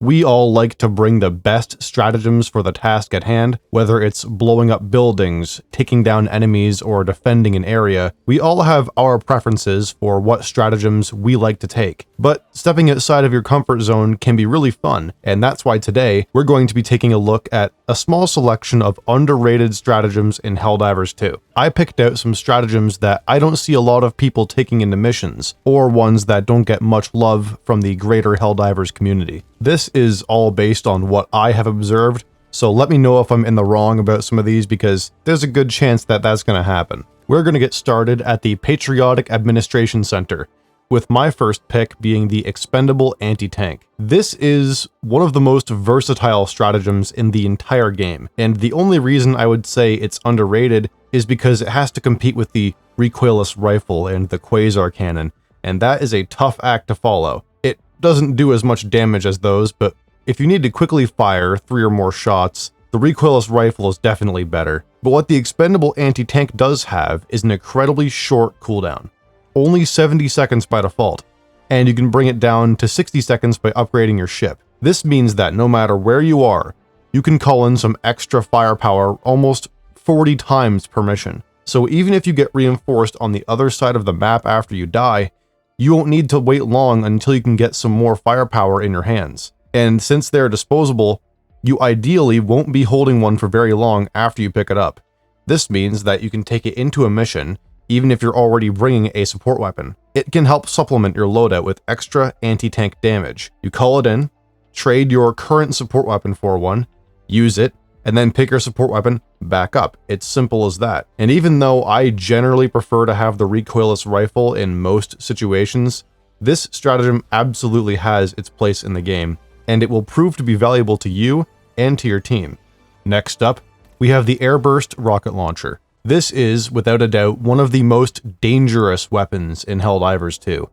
We all like to bring the best stratagems for the task at hand, whether it's blowing up buildings, taking down enemies, or defending an area. We all have our preferences for what stratagems we like to take. But stepping outside of your comfort zone can be really fun, and that's why today we're going to be taking a look at a small selection of underrated stratagems in Helldivers 2. I picked out some stratagems that I don't see a lot of people taking into missions, or ones that don't get much love from the greater Helldivers community. This is all based on what I have observed, so let me know if I'm in the wrong about some of these, because there's a good chance that that's going to happen. We're going to get started at the Patriotic Administration Center, with my first pick being the Expendable Anti-Tank. This is one of the most versatile stratagems in the entire game, and the only reason I would say it's underrated is because it has to compete with the recoilless rifle and the quasar cannon, and that is a tough act to follow. It doesn't do as much damage as those, but if you need to quickly fire 3 or more shots, the recoilless rifle is definitely better. But what the Expendable Anti-Tank does have is an incredibly short cooldown. Only 70 seconds by default, and you can bring it down to 60 seconds by upgrading your ship. This means that no matter where you are, you can call in some extra firepower almost 40 times per mission. So even if you get reinforced on the other side of the map after you die, you won't need to wait long until you can get some more firepower in your hands. And since they're disposable, you ideally won't be holding one for very long after you pick it up. This means that you can take it into a mission even if you're already bringing a support weapon. It can help supplement your loadout with extra anti-tank damage. You call it in, trade your current support weapon for one, use it, and then pick your support weapon back up. It's simple as that. And even though I generally prefer to have the recoilless rifle in most situations, this stratagem absolutely has its place in the game, and it will prove to be valuable to you and to your team. Next up, we have the Airburst Rocket Launcher. This is, without a doubt, one of the most dangerous weapons in Helldivers 2.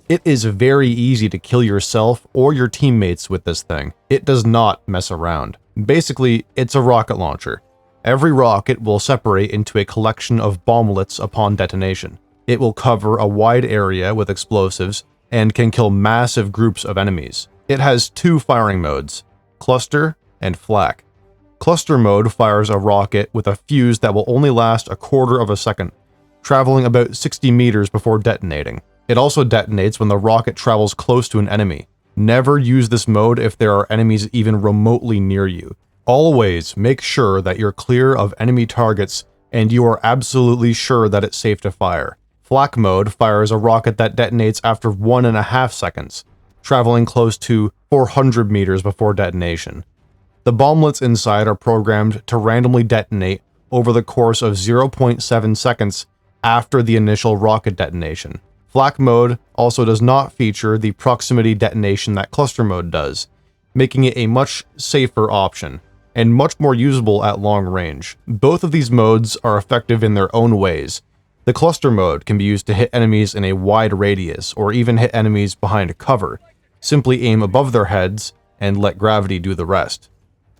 It is very easy to kill yourself or your teammates with this thing. It does not mess around. Basically, it's a rocket launcher. Every rocket will separate into a collection of bomblets upon detonation. It will cover a wide area with explosives and can kill massive groups of enemies. It has 2 firing modes, cluster and flak. Cluster mode fires a rocket with a fuse that will only last a quarter of a second, traveling about 60 meters before detonating. It also detonates when the rocket travels close to an enemy. Never use this mode if there are enemies even remotely near you. Always make sure that you're clear of enemy targets and you are absolutely sure that it's safe to fire. Flak mode fires a rocket that detonates after 1.5 seconds, traveling close to 400 meters before detonation. The bomblets inside are programmed to randomly detonate over the course of 0.7 seconds after the initial rocket detonation. Flak mode also does not feature the proximity detonation that cluster mode does, making it a much safer option, and much more usable at long range. Both of these modes are effective in their own ways. The cluster mode can be used to hit enemies in a wide radius, or even hit enemies behind cover. Simply aim above their heads and let gravity do the rest.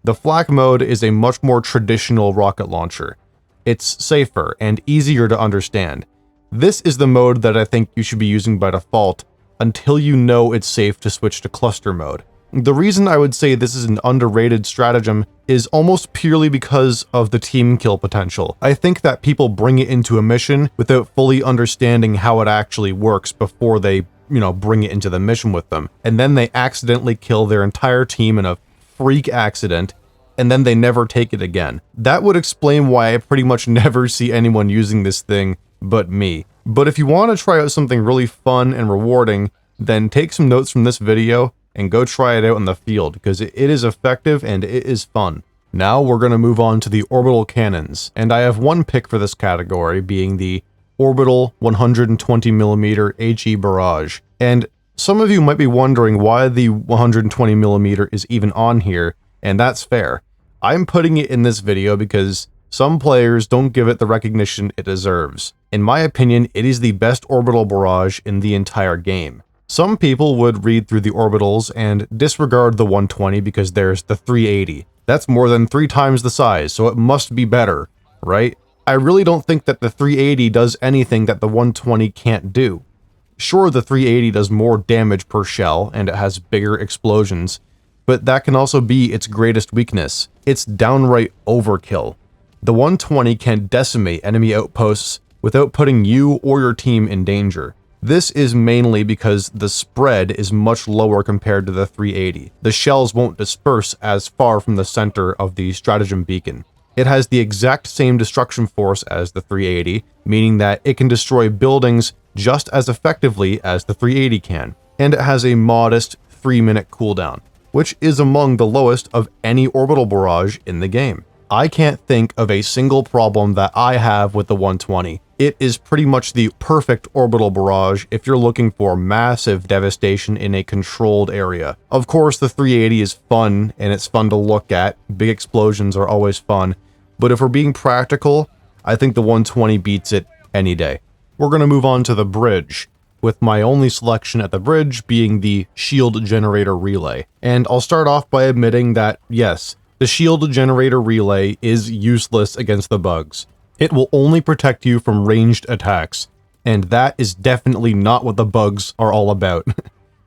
The flak mode is a much more traditional rocket launcher. It's safer and easier to understand. This is the mode that I think you should be using by default until you know it's safe to switch to cluster mode. The reason I would say this is an underrated stratagem is almost purely because of the team kill potential. I think that people bring it into a mission without fully understanding how it actually works before they, bring it into the mission with them. And then they accidentally kill their entire team in a freak accident, and then they never take it again. That would explain why I pretty much never see anyone using this thing but me. But if you want to try out something really fun and rewarding, then take some notes from this video and go try it out in the field, because it is effective and it is fun. Now we're going to move on to the Orbital Cannons, and I have one pick for this category, being the Orbital 120mm HE Barrage. And some of you might be wondering why the 120mm is even on here, and that's fair. I'm putting it in this video because some players don't give it the recognition it deserves. In my opinion, it is the best orbital barrage in the entire game. Some people would read through the orbitals and disregard the 120 because there's the 380. That's more than 3 times the size, so it must be better, right? I really don't think that the 380 does anything that the 120 can't do. Sure, the 380 does more damage per shell and it has bigger explosions, but that can also be its greatest weakness. It's downright overkill. The 120 can decimate enemy outposts without putting you or your team in danger. This is mainly because the spread is much lower compared to the 380. The shells won't disperse as far from the center of the stratagem beacon. It has the exact same destruction force as the 380, meaning that it can destroy buildings just as effectively as the 380 can, and it has a modest 3-minute cooldown, which is among the lowest of any orbital barrage in the game. I can't think of a single problem that I have with the 120. It is pretty much the perfect orbital barrage if you're looking for massive devastation in a controlled area. Of course, the 380 is fun, and it's fun to look at. Big explosions are always fun. But if we're being practical, I think the 120 beats it any day. We're going to move on to the bridge, with my only selection at the bridge being the shield generator relay. And I'll start off by admitting that, yes, the shield generator relay is useless against the bugs. It will only protect you from ranged attacks, and that is definitely not what the bugs are all about.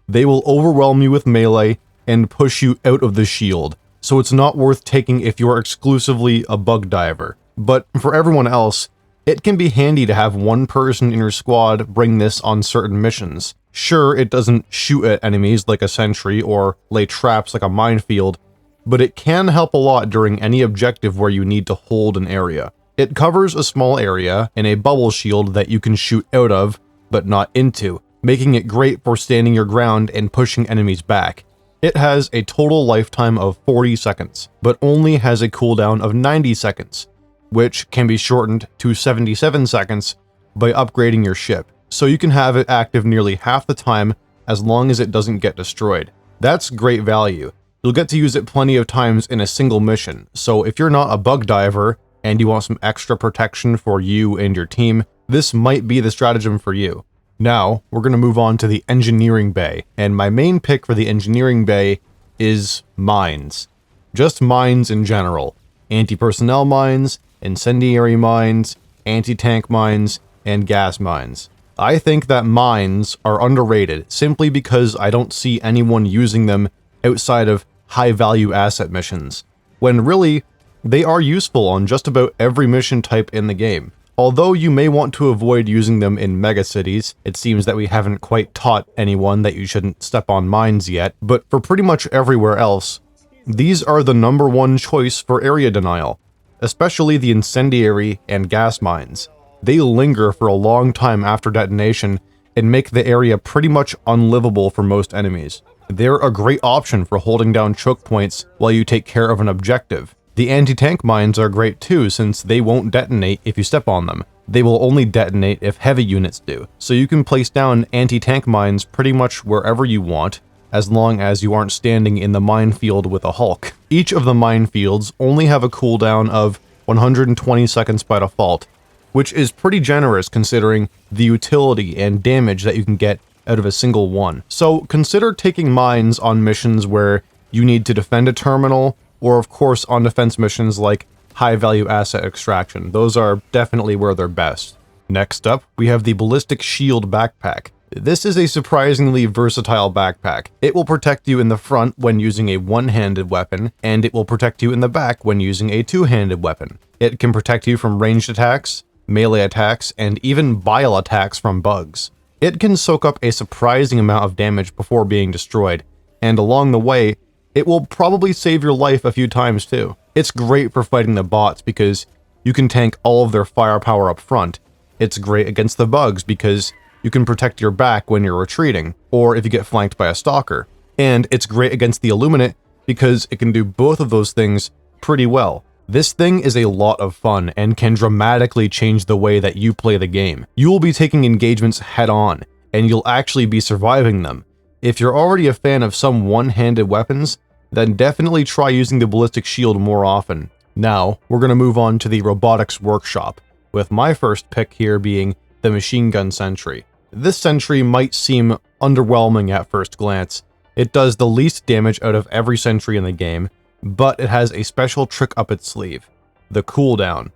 They will overwhelm you with melee and push you out of the shield, so it's not worth taking if you're exclusively a bug diver. But for everyone else, it can be handy to have one person in your squad bring this on certain missions. Sure, it doesn't shoot at enemies like a sentry or lay traps like a minefield, but it can help a lot during any objective where you need to hold an area. It covers a small area in a bubble shield that you can shoot out of, but not into, making it great for standing your ground and pushing enemies back. It has a total lifetime of 40 seconds, but only has a cooldown of 90 seconds, which can be shortened to 77 seconds by upgrading your ship, so you can have it active nearly half the time as long as it doesn't get destroyed. That's great value. You'll get to use it plenty of times in a single mission, so if you're not a bug diver and you want some extra protection for you and your team, this might be the stratagem for you. Now, we're going to move on to the engineering bay, and my main pick for the engineering bay is mines. Just mines in general. Anti-personnel mines, incendiary mines, anti-tank mines, and gas mines. I think that mines are underrated simply because I don't see anyone using them outside of high-value asset missions, when really, they are useful on just about every mission type in the game. Although you may want to avoid using them in megacities, it seems that we haven't quite taught anyone that you shouldn't step on mines yet, but for pretty much everywhere else, these are the #1 choice for area denial, especially the incendiary and gas mines. They linger for a long time after detonation and make the area pretty much unlivable for most enemies. They're a great option for holding down choke points while you take care of an objective. The anti-tank mines are great too, since they won't detonate if you step on them. They will only detonate if heavy units do, so you can place down anti-tank mines pretty much wherever you want, as long as you aren't standing in the minefield with a Hulk. Each of the minefields only have a cooldown of 120 seconds by default, which is pretty generous considering the utility and damage that you can get out of a single one. So consider taking mines on missions where you need to defend a terminal, or of course on defense missions like high-value asset extraction. Those are definitely where they're best. Next up, we have the Ballistic Shield Backpack. This is a surprisingly versatile backpack. It will protect you in the front when using a one-handed weapon, and it will protect you in the back when using a two-handed weapon. It can protect you from ranged attacks, melee attacks, and even bile attacks from bugs. It can soak up a surprising amount of damage before being destroyed, and along the way, it will probably save your life a few times too. It's great for fighting the bots because you can tank all of their firepower up front. It's great against the bugs because you can protect your back when you're retreating, or if you get flanked by a stalker. And it's great against the Illuminate because it can do both of those things pretty well. This thing is a lot of fun and can dramatically change the way that you play the game. You will be taking engagements head on, and you'll actually be surviving them. If you're already a fan of some one-handed weapons, then definitely try using the ballistic shield more often. Now, we're going to move on to the Robotics Workshop, with my first pick here being the Machine Gun Sentry. This sentry might seem underwhelming at first glance. It does the least damage out of every sentry in the game, but it has a special trick up its sleeve: the cooldown.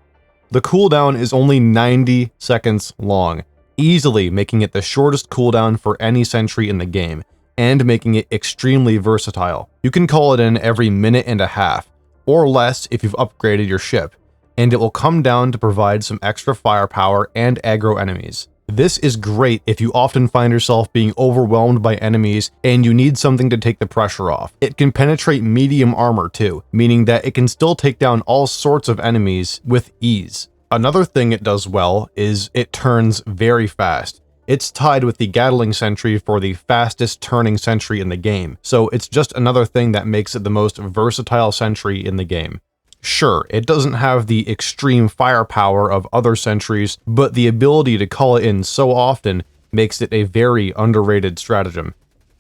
The cooldown is only 90 seconds long, easily making it the shortest cooldown for any sentry in the game, and making it extremely versatile. You can call it in every minute and a half, or less if you've upgraded your ship, and it will come down to provide some extra firepower and aggro enemies. This is great if you often find yourself being overwhelmed by enemies and you need something to take the pressure off. It can penetrate medium armor too, meaning that it can still take down all sorts of enemies with ease. Another thing it does well is it turns very fast. It's tied with the Gatling Sentry for the fastest turning sentry in the game, so it's just another thing that makes it the most versatile sentry in the game. Sure, it doesn't have the extreme firepower of other sentries, but the ability to call it in so often makes it a very underrated stratagem.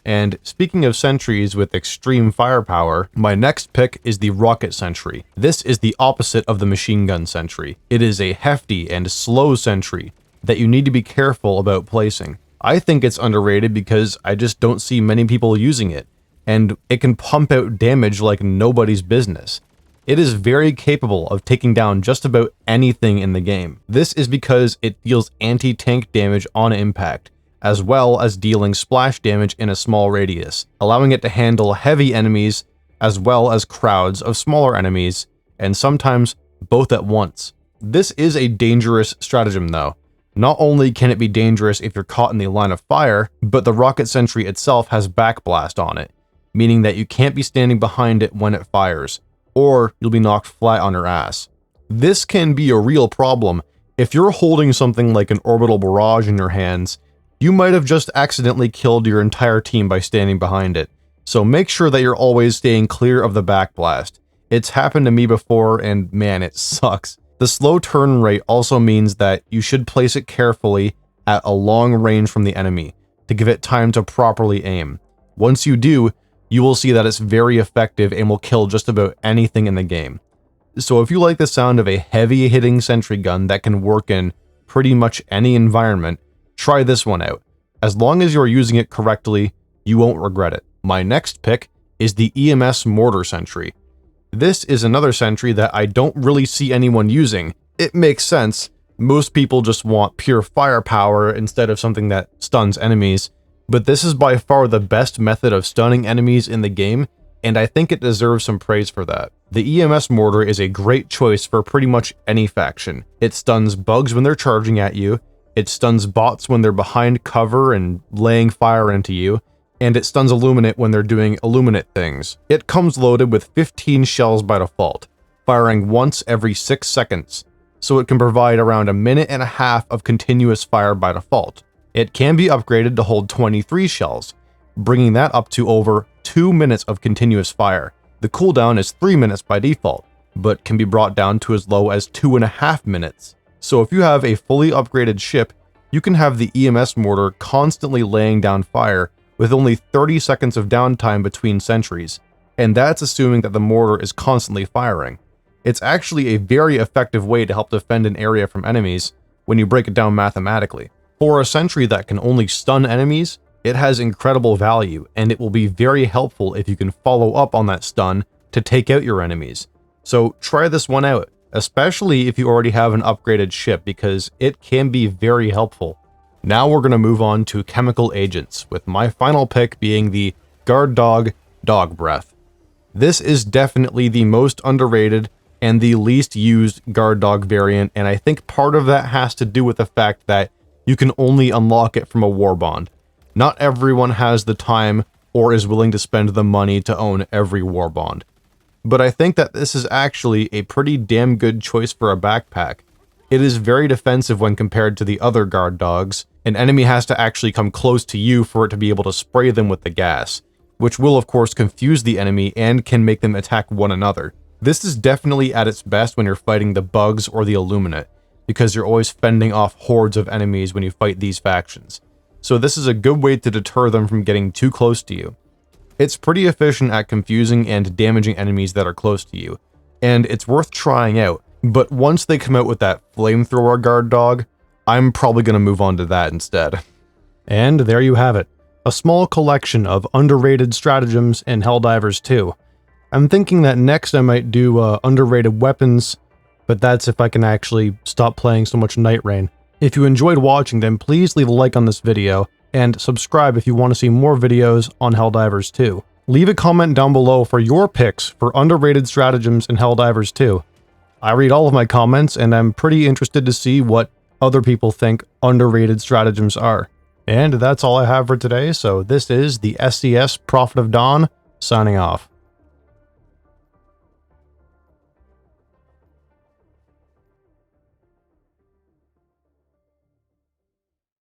And speaking of sentries with extreme firepower, my next pick is the Rocket Sentry. This is the opposite of the Machine Gun Sentry. It is a hefty and slow sentry that you need to be careful about placing. I think it's underrated because I just don't see many people using it, and it can pump out damage like nobody's business. It is very capable of taking down just about anything in the game. This is because it deals anti-tank damage on impact, as well as dealing splash damage in a small radius, allowing it to handle heavy enemies as well as crowds of smaller enemies, and sometimes both at once. This is a dangerous stratagem though. Not only can it be dangerous if you're caught in the line of fire, but the Rocket Sentry itself has backblast on it, meaning that you can't be standing behind it when it fires, or you'll be knocked flat on your ass. This can be a real problem. If you're holding something like an orbital barrage in your hands, you might have just accidentally killed your entire team by standing behind it, so make sure that you're always staying clear of the backblast. It's happened to me before and man, it sucks. The slow turn rate also means that you should place it carefully at a long range from the enemy to give it time to properly aim. Once you do, you will see that it's very effective and will kill just about anything in the game. So if you like the sound of a heavy hitting sentry gun that can work in pretty much any environment, try this one out. As long as you're using it correctly, you won't regret it. My next pick is the EMS Mortar Sentry. This is another sentry that I don't really see anyone using. It makes sense. Most people just want pure firepower instead of something that stuns enemies. But this is by far the best method of stunning enemies in the game, and I think it deserves some praise for that. The EMS Mortar is a great choice for pretty much any faction. It stuns bugs when they're charging at you, it stuns bots when they're behind cover and laying fire into you, and it stuns Illuminate when they're doing Illuminate things. It comes loaded with 15 shells by default, firing once every 6 seconds, so it can provide around a minute and a half of continuous fire by default. It can be upgraded to hold 23 shells, bringing that up to over 2 minutes of continuous fire. The cooldown is 3 minutes by default, but can be brought down to as low as 2.5 minutes. So if you have a fully upgraded ship, you can have the EMS Mortar constantly laying down fire with only 30 seconds of downtime between sentries, and that's assuming that the mortar is constantly firing. It's actually a very effective way to help defend an area from enemies when you break it down mathematically. For a sentry that can only stun enemies, it has incredible value, and it will be very helpful if you can follow up on that stun to take out your enemies. So try this one out, especially if you already have an upgraded ship, because it can be very helpful. Now we're going to move on to chemical agents, with my final pick being the Guard Dog Dog Breath. This is definitely the most underrated and the least used Guard Dog variant, and I think part of that has to do with the fact that you can only unlock it from a war bond. Not everyone has the time or is willing to spend the money to own every war bond. But I think that this is actually a pretty damn good choice for a backpack. It is very defensive when compared to the other guard dogs. An enemy has to actually come close to you for it to be able to spray them with the gas, which will of course confuse the enemy and can make them attack one another. This is definitely at its best when you're fighting the bugs or the Illuminate, because you're always fending off hordes of enemies when you fight these factions. So this is a good way to deter them from getting too close to you. It's pretty efficient at confusing and damaging enemies that are close to you, and it's worth trying out, but once they come out with that flamethrower guard dog, I'm probably going to move on to that instead. And there you have it, a small collection of underrated stratagems in Helldivers 2. I'm thinking that next I might do underrated weapons, but that's if I can actually stop playing so much Night Rain. If you enjoyed watching, then please leave a like on this video, and subscribe if you want to see more videos on Helldivers 2. Leave a comment down below for your picks for underrated stratagems in Helldivers 2. I read all of my comments, and I'm pretty interested to see what other people think underrated stratagems are. And that's all I have for today, so this is the SCS Prophet of Dawn, signing off.